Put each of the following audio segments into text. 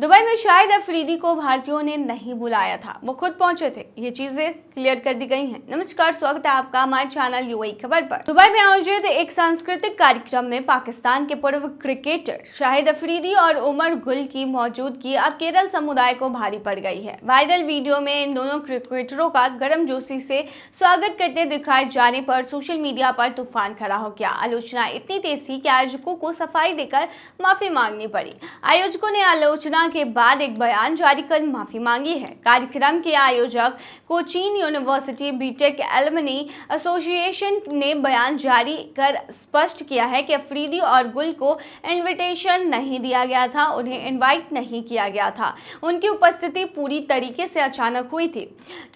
Dubai में शाहिद अफरीदी को भारतीयों ने नहीं बुलाया था, वो खुद पहुंचे थे। ये चीजें क्लियर कर दी गई हैं। नमस्कार, स्वागत है आपका हमारे चैनल यूएई खबर पर। दुबई में आयोजित एक सांस्कृतिक कार्यक्रम में पाकिस्तान के पूर्व क्रिकेटर शाहिद अफरीदी और उमर गुल की मौजूदगी अब केरल समुदाय को भारी पड़ गई है। वायरल वीडियो में इन दोनों क्रिकेटरों का गर्मजोशी से स्वागत करते दिखाए जाने पर सोशल मीडिया पर तूफान खड़ा हो गया। आलोचना इतनी तेज थी कि आयोजकों को सफाई देकर माफी मांगनी पड़ी। आयोजकों ने आलोचना के बाद एक बयान जारी कर माफी मांगी है। कार्यक्रम के आयोजक Cochin university BTech alumni association ने बयान जारी कर स्पष्ट किया है कि अफरीदी और गुल को इनविटेशन नहीं दिया गया था, उन्हें इनवाइट नहीं किया गया था। उनकी उपस्थिति पूरी तरीके से अचानक हुई थी।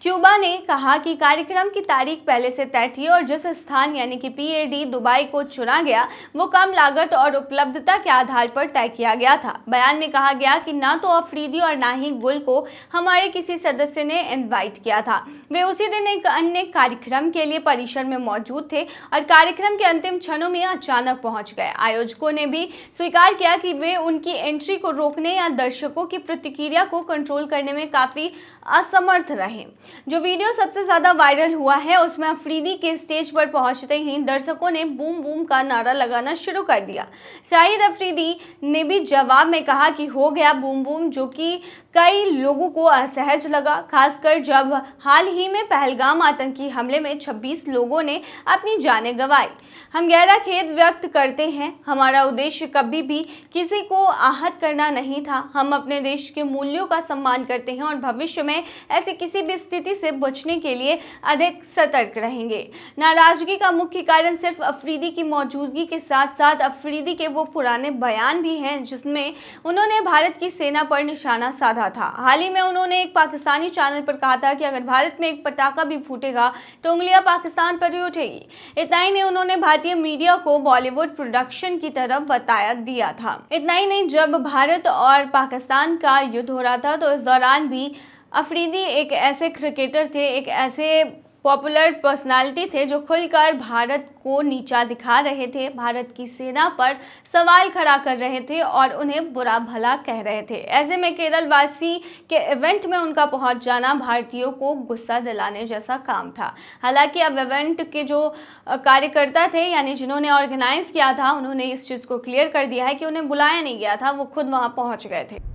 क्यूबा ने कहा कि कार्यक्रम की तारीख पहले से तय थी और जिस स्थान यानी कि पीएडी दुबई को चुना गया वो कम लागत और उपलब्धता के आधार पर तय किया गया था। बयान में कहा गया कि ना तो अफरीदी और ना ही गुल को हमारे किसी सदस्य ने इनवाइट किया था। वे उसी दिन एक अन्य कार्यक्रम के लिए परिसर में मौजूद थे और कार्यक्रम के अंतिम क्षणों में अचानक पहुंच गए। आयोजकों ने भी स्वीकार किया कि वे उनकी एंट्री को रोकने या दर्शकों की प्रतिक्रिया को कंट्रोल करने में काफी असमर्थ रहे। जो वीडियो सबसे ज्यादा वायरल हुआ है उसमें अफरीदी के स्टेज पर पहुंचते ही दर्शकों ने बूम बूम का नारा लगाना शुरू कर दिया। शाहिद अफरीदी ने भी जवाब में कहा कि हो गया बूम बूम, जो कि कई लोगों को असहज लगा, खासकर जब हाल ही में पहलगाम आतंकी हमले में 26 लोगों ने अपनी जानें गंवाई। हम गहरा खेद व्यक्त करते हैं। हमारा उद्देश्य कभी भी किसी को आहत करना नहीं था। हम अपने देश के मूल्यों का सम्मान करते हैं और भविष्य में ऐसी किसी भी स्थिति से बचने के लिए अधिक सतर्क रहेंगे। नाराजगी का मुख्य कारण सिर्फ अफरीदी की मौजूदगी के साथ साथ अफरीदी के वो पुराने बयान भी हैं जिसमें उन्होंने भारत की सेना पर निशाना साधा था। हाल ही में उन्होंने एक पाकिस्तानी चैनल पर कहा था कि अगर भारत में एक पटाखा भी फूटेगा तो उंगलियां पाकिस्तान पर ही उठेगी। इतना ही नहीं, उन्होंने भारतीय मीडिया को बॉलीवुड प्रोडक्शन की तरफ बताया दिया था। इतना ही नहीं, जब भारत और पाकिस्तान का युद्ध हो रहा था तो इस दौरान भी अफरीदी एक ऐसे क्रिकेटर थे, एक ऐसे पॉपुलर पर्सनालिटी थे जो खुलकर भारत को नीचा दिखा रहे थे, भारत की सेना पर सवाल खड़ा कर रहे थे और उन्हें बुरा भला कह रहे थे। ऐसे में केरल वासी के इवेंट में उनका पहुंच जाना भारतीयों को गुस्सा दिलाने जैसा काम था। हालांकि अब इवेंट के जो कार्यकर्ता थे यानी जिन्होंने ऑर्गेनाइज किया था उन्होंने इस चीज़ को क्लियर कर दिया है कि उन्हें बुलाया नहीं गया था, वो खुद वहाँ पहुँच गए थे।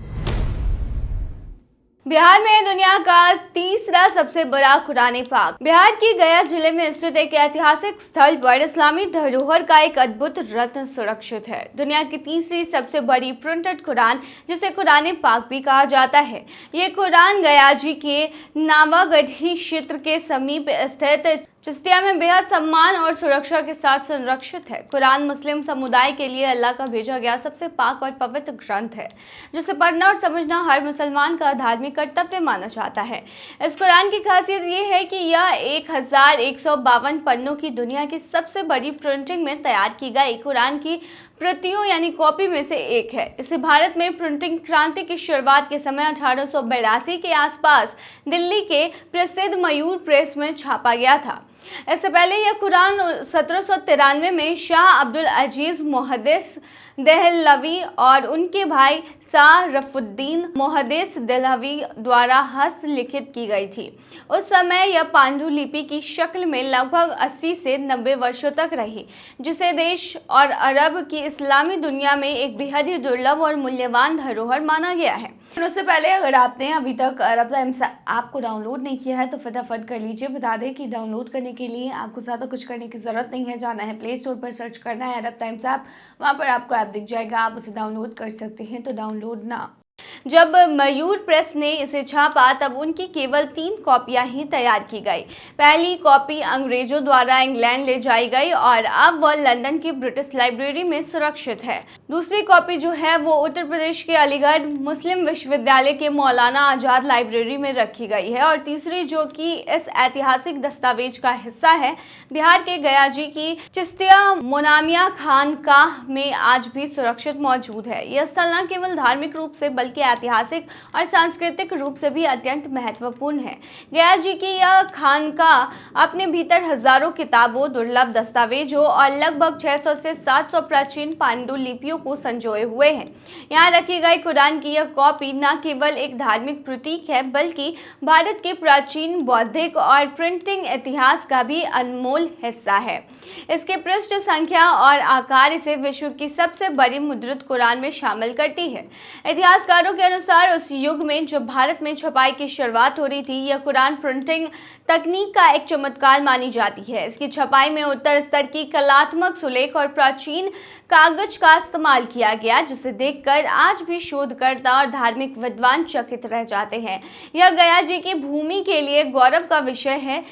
बिहार में दुनिया का तीसरा सबसे बड़ा कुरान पाक। बिहार के गया जिले में स्थित एक ऐतिहासिक स्थल पर इस्लामी धरोहर का एक अद्भुत रत्न सुरक्षित है। दुनिया की तीसरी सबसे बड़ी प्रिंटेड कुरान, जिसे कुरान पाक भी कहा जाता है। ये कुरान गया जी के नावागढ़ी क्षेत्र के समीप स्थित चिश्तिया में बेहद सम्मान और सुरक्षा के साथ संरक्षित है। कुरान मुस्लिम समुदाय के लिए अल्लाह का भेजा गया सबसे पाक और पवित्र ग्रंथ है, जिसे पढ़ना और समझना हर मुसलमान का धार्मिक कर्तव्य माना जाता है। इस कुरान की खासियत ये है कि यह 1152 पन्नों की दुनिया की सबसे बड़ी प्रिंटिंग में तैयार की गई कुरान की प्रतियों यानी कॉपी में से एक है। इसे भारत में प्रिंटिंग क्रांति की शुरुआत के समय 1882 के आसपास दिल्ली के प्रसिद्ध मयूर प्रेस में छापा गया था। इससे पहले यह कुरान 1793 में शाह अब्दुल अजीज मुहद्दिस देहलवी और उनके भाई सारफुद्दीन मुहद्दिस देहलवी द्वारा हस्तलिखित की गई थी। उस समय यह पांडुलिपि की शक्ल में लगभग 80 से 90 वर्षों तक रही, जिसे देश और अरब की इस्लामी दुनिया में एक बेहद ही दुर्लभ और मूल्यवान धरोहर माना गया है। उससे पहले अगर आपने अभी तक अरब टाइम्स ऐप को डाउनलोड नहीं किया है तो फटाफट कर लीजिए। बता दें कि डाउनलोड करने के लिए आपको ज़्यादा कुछ करने की ज़रूरत नहीं है। जाना है प्ले स्टोर पर, सर्च करना है अरब टाइम्स ऐप, वहाँ पर आपको ऐप दिख जाएगा, आप उसे डाउनलोड कर सकते हैं। तो डाउनलोड ना। जब मयूर प्रेस ने इसे छापा तब उनकी केवल 3 कॉपियां ही तैयार की गई। पहली कॉपी अंग्रेजों द्वारा इंग्लैंड ले जाई गई और अब वह लंदन की ब्रिटिश लाइब्रेरी में सुरक्षित है। दूसरी कॉपी जो है वो उत्तर प्रदेश के अलीगढ़ मुस्लिम विश्वविद्यालय के मौलाना आजाद लाइब्रेरी में रखी गई है और तीसरी जो कि इस ऐतिहासिक दस्तावेज का हिस्सा है, बिहार के गया जी की चिश्तिया मोनामिया खानकाह में आज भी सुरक्षित मौजूद है। यह स्थल न केवल धार्मिक रूप से बल्कि ऐतिहासिक और सांस्कृतिक रूप से भी अत्यंत महत्वपूर्ण है। गया जी की यह खानकाह अपने भीतर हजारों किताबों, दुर्लभ दस्तावेजों और लगभग 600 से 700 प्राचीन पांडुलिपियों को संजोए हुए है। यहाँ रखी गई कुरान की यह कॉपी न केवल एक धार्मिक प्रतीक है, बल्कि भारत के प्राचीन बौद्धिक और प्रिंटिंग इतिहास का भी अनमोल हिस्सा है। इसके पृष्ठ संख्या और आकार इसे विश्व की सबसे बड़ी मुद्रित कुरान में शामिल करती है। इतिहासकारों के अनुसार उस युग में जब भारत में छपाई की शुरुआत हो रही थी, यह कुरान प्रिंटिंग तकनीक का एक चमत्कार मानी जाती है। इसकी छपाई में उत्तर स्तर की कलात्मक सुलेख और प्राचीन कागज का इस्तेमाल किया गया, जिसे देखकर आज भी शोधकर्ता और धार्मिक विद्वान चकित रह जाते हैं। यह गया जी की भूमि के लिए गौरव का विषय है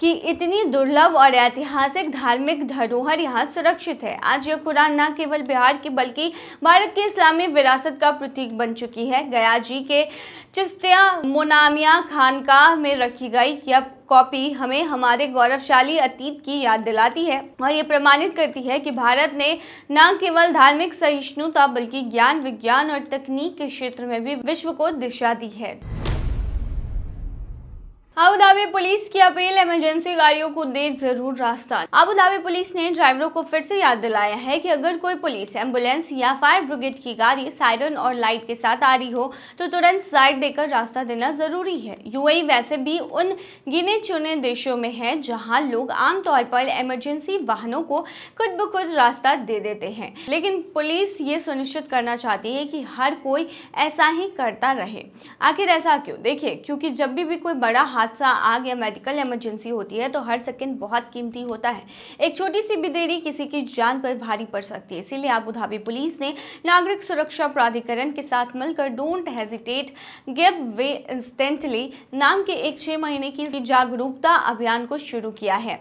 कि इतनी दुर्लभ और ऐतिहासिक धार्मिक धरोहर यहाँ सुरक्षित है। आज यह कुरान न केवल बिहार की बल्कि भारत की इस्लामी विरासत का प्रतीक बन चुकी है। गया जी के चिश्तिया मोनामिया खानकाह में रखी गई यह कॉपी हमें हमारे गौरवशाली अतीत की याद दिलाती है और ये प्रमाणित करती है कि भारत ने न केवल धार्मिक सहिष्णुता बल्कि ज्ञान, विज्ञान और तकनीक के क्षेत्र में भी विश्व को दिशा दी है। अबू धाबी पुलिस की अपील, इमरजेंसी गाड़ियों को दे जरूर रास्ता। अबू धाबी पुलिस ने ड्राइवरों को फिर से याद दिलाया है कि अगर कोई पुलिस, एम्बुलेंस या फायर ब्रिगेड की गाड़ी सायरन और लाइट के साथ आ रही हो तो तुरंत साइड देकर रास्ता देना जरूरी है। यूएई वैसे भी उन गिने चुने देशों में है जहां लोग आमतौर पर इमरजेंसी वाहनों को खुद ब खुद रास्ता दे देते हैं, लेकिन पुलिस ये सुनिश्चित करना चाहती है कि हर कोई ऐसा ही करता रहे। आखिर ऐसा क्यों? देखिए, क्योंकि जब भी कोई बड़ा हादसा, आग या मेडिकल इमरजेंसी होती है तो हर सेकंड बहुत कीमती होता है। एक छोटी सी भी देरी किसी की जान पर भारी पड़ सकती है। इसीलिए अबू धाबी पुलिस ने नागरिक सुरक्षा प्राधिकरण के साथ मिलकर don't hesitate give way instantly नाम के एक 6 महीने की जागरूकता अभियान को शुरू किया है।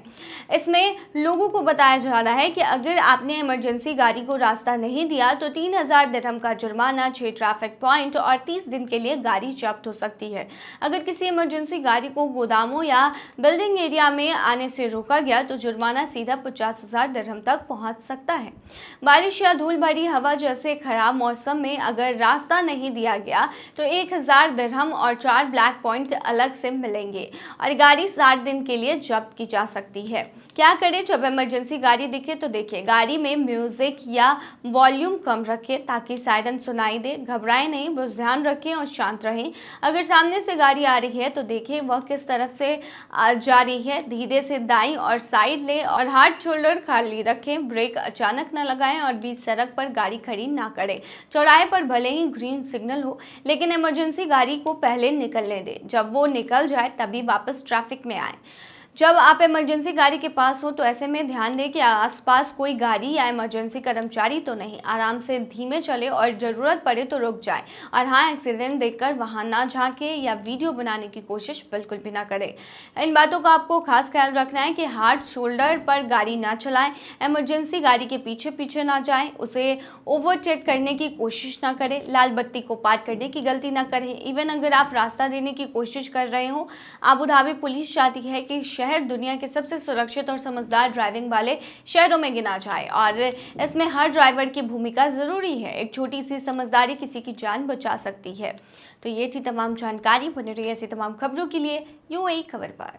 इसमें लोगों को बताया जा रहा है कि अगर आपने इमरजेंसी गाड़ी को रास्ता नहीं दिया तो 3000 दिरहम का जुर्माना, 6 ट्रैफिक पॉइंट और 30 दिन के लिए गाड़ी जब्त हो सकती है। अगर किसी इमरजेंसी गाड़ी को गोदामों या बिल्डिंग एरिया में आने से रोका गया तो जुर्माना सीधा 50,000 दिरहम तक पहुंच सकता है। बारिश या धूल भरी हवा जैसे खराब मौसम में अगर रास्ता नहीं दिया गया तो 1000 दिरहम और 4 ब्लैक पॉइंट अलग से मिलेंगे और गाड़ी 60 दिन के लिए जब्त की जा सकती है। क्या करें जब इमरजेंसी गाड़ी दिखे? तो देखिए, गाड़ी में म्यूजिक या वॉल्यूम कम रखें ताकि सायरन सुनाई दे। घबराएं नहीं, बस ध्यान रखें और शांत रहें। अगर सामने से गाड़ी आ रही है तो देखें वह किस तरफ से जा रही है। धीरे से दाईं और साइड ले और हाथ शोल्डर खाली रखें। ब्रेक अचानक न लगाएं और बीच सड़क पर गाड़ी खड़ी ना करें। चौराहे पर भले ही ग्रीन सिग्नल हो, लेकिन इमरजेंसी गाड़ी को पहले निकलने दें। जब वो निकल जाए तभी वापस ट्रैफिक में आए। जब आप इमरजेंसी गाड़ी के पास हो तो ऐसे में ध्यान दें कि आसपास कोई गाड़ी या इमरजेंसी कर्मचारी तो नहीं। आराम से धीमे चले और ज़रूरत पड़े तो रुक जाए। और हाँ, एक्सीडेंट देखकर वहाँ ना झांके या वीडियो बनाने की कोशिश बिल्कुल भी ना करें। इन बातों का आपको खास ख्याल रखना है कि हाथ शोल्डर पर गाड़ी ना चलाएं, इमरजेंसी गाड़ी के पीछे पीछे ना जाएं, उसे ओवरटेक करने की कोशिश ना करें, लाल बत्ती को पार करने की गलती ना करें। इवन अगर आप रास्ता देने की कोशिश कर रहे हो, अबू धाबी पुलिस चाहती है कि शहर दुनिया के सबसे सुरक्षित और समझदार ड्राइविंग वाले शहरों में गिना जाए और इसमें हर ड्राइवर की भूमिका जरूरी है। एक छोटी सी समझदारी किसी की जान बचा सकती है। तो ये थी तमाम जानकारी। बने रहिए ऐसी तमाम खबरों के लिए यूएई खबर पर।